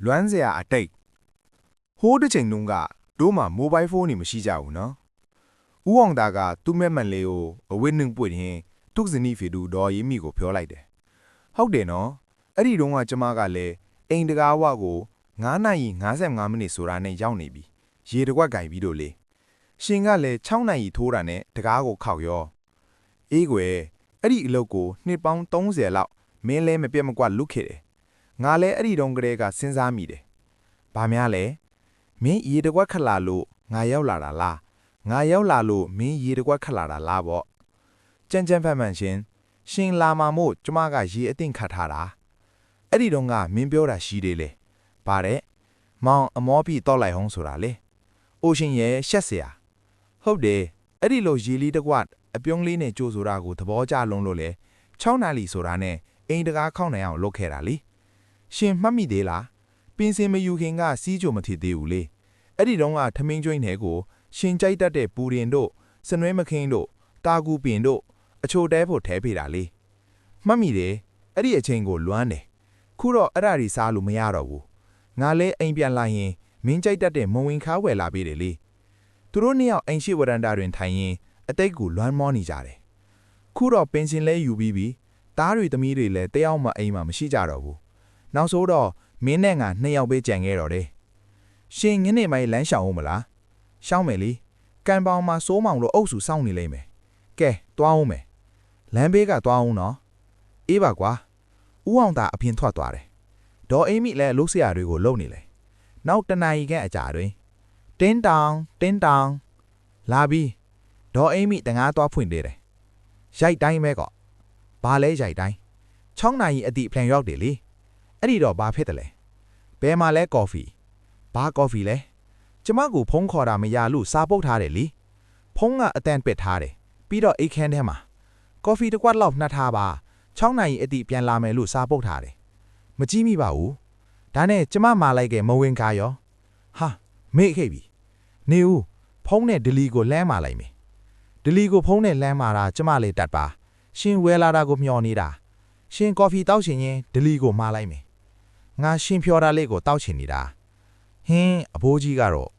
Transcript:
လွမ်းစရာအတိတ်ဟိုးတစ်ချိန်တုန်းကတို့မှာမိုဘိုင်းဖုန်းတွေမရှိကြဘူးနော်ဦးအောင်သားကသူ့မဲ့မှန်လေးကိုအဝိနှင်းပွင့်ရင်သူ့ဇနီးဖေတူဒေါ်ရီမီကိုပြောလိုက်တယ်ဟုတ်တယ်နော်အဲ့ဒီတုန်းကကျမကလည်းအိမ်တကားဝကို9နာရီ55မိနစ်ဆိုတာနဲ့ရောက်နေပြီရေတကွက်ကင်ပြီးတော့လေရှင်ကလည်း6နာရီထိုးတာနဲ့တကားကိုခောက်ရောအေးကွယ်အဲ့ဒီအလုပ်ကိုနှစ်ပေါင်း30လောက်မင်းလဲမပြတ်မကွက်လုခဲ့တယ်ငါလည်းအဲ့ဒီတုန်းကတည်းကစဉ်းစားမိတယ်ဘာများလဲမင်းရေတကွက်ခလာလို့ငါရောက်လာတာလားငါရောက်လာလို့မင်းရေတကွက်ခလာတာလားပေါ့ကြမ်းကြမ်းဖန်ဖန်ရှင်လာမှာမို့ကျမကရေအသင့်ခတ်ထားတာအဲ့ဒီတုန်းကမင်းပြောတာရှိသေးလေဗါတဲ့မောင်အမောပြီးတောက်လိုက်ဟုံးဆိုတာလေအိုရှင်ရဲ့ရှက်เสียဟုတ်တယ်အဲ့ဒီလိုရေလေးတကွက်အပြုံးလေးနဲ့ကြိုးဆိုတာကိုသဘောကျလုံးလို့လေ6နာရီဆိုတာနဲ့အိမ်တကားခောက်နိုင်အောင်လုပ်ခဲ့တာလေရှင်မှတ်မိသေးလားပင်စင်မယူခင်ကစီးကြိုမထီသေးဘူးလေအဲ့ဒီတုန်းကထမင်းကျွင်းထဲကိုရှင်ကြိုက်တတ်တဲ့ပူရင်တို့စနွဲမခင်းတို့တာကူပင်တို့အချိုတဲဖို့ထဲဖေးတာလေမှတ်မိတယ်အဲ့ဒီအချိန်ကိုလွမ်းတယ်ခုတော့အဲ့ဒါတွေစားလို့မရတော့ဘူးငါလဲအိမ်ပြန်လာရင်မင်းကြိုက်တတ်တဲ့မဝင်ခါဝယ်လာပေးတယ်လေသူတို့နှစ်ယောက်အိမ်ရှိဝရန်တာတွင်ထိုင်ရင်အတိတ်ကိုလွမ်းမောနေကြတယ်ခုတော့ပင်စင်လဲယူပြီးပြီတားတွေသမီးတွေလည်းတယောက်မှအိမ်မှာမရှိကြတော့ဘူးနောက်ဆိုတော့မင်းနဲ့ငါနှစ်ယောက်ပဲကြံခဲ့တော့တယ်ရှင်ငင်းနေမိုင်းလမ်းရှောင်အောင်မလားရှောင်းမယ်လေကံပေါင်မှာစိုးမောင်လို့အုပ်စုစောင့်နေလိမ့်မယ်ကဲတွားအောင်မယ်လမ်းဘေးကတွားအောင်နော်အေးပါကွာဦးအောင်သာအပြင်ထွက်သွားတယ်ဒေါ်အိမ်မိလည်းလှုပ်ရှားတွေကိုလုံနေလေနောက်တနာရီခန့်အကြာတွင်တင်းတောင်လာပြီးဒေါ်အိမ်မိတငါးသွားဖွင့်သေးတယ်ရိုက်တိုင်းပဲကောဘာလဲရိုက်တိုင်း6နာရီအတိဖလန်ရောက်တယ်လေအဲ့ဒီတော့ဘာဖြစ်တယ်လဲဘယ်မှာလဲကော်ဖီဘာကော်ဖီလဲကျမကိုဖုန်းခေါ်တာမရလို့စာပုတ်ထားတယ်လေဖုန်းကအတန်ပစ်ထားတယ်ပြီးတော့အိတ်ခမ်းထဲမှာကော်ဖီတစ်ခွက်လောက်နှက်ထားပါ6နာရီအတိပြန်လာမယ်လို့စာပုတ်ထားတယ်မကြည့်မိပါဘူးဒါနဲ့ကျမမာလိုက်ကမဝင်ကားရောဟာမေ့ခဲ့ပြီနေဦးဖုန်းနဲ့ဒလီကိုလှမ်းမာလိုက်မယ်ဒလီကိုဖုန်းနဲ့လှမ်းမာတာကျမလေးတတ်ပါရှင်ဝဲလာတာကိုမျှော်နေတာရှင်ကော်ဖီတောက်ချင်ရင်ဒလီကိုမှားလိုက်မယ်ငါရှင်ဖြော်တာလေးကိုတောက်ချင်နေတာဟင်းအဘိုးကြီးကတော့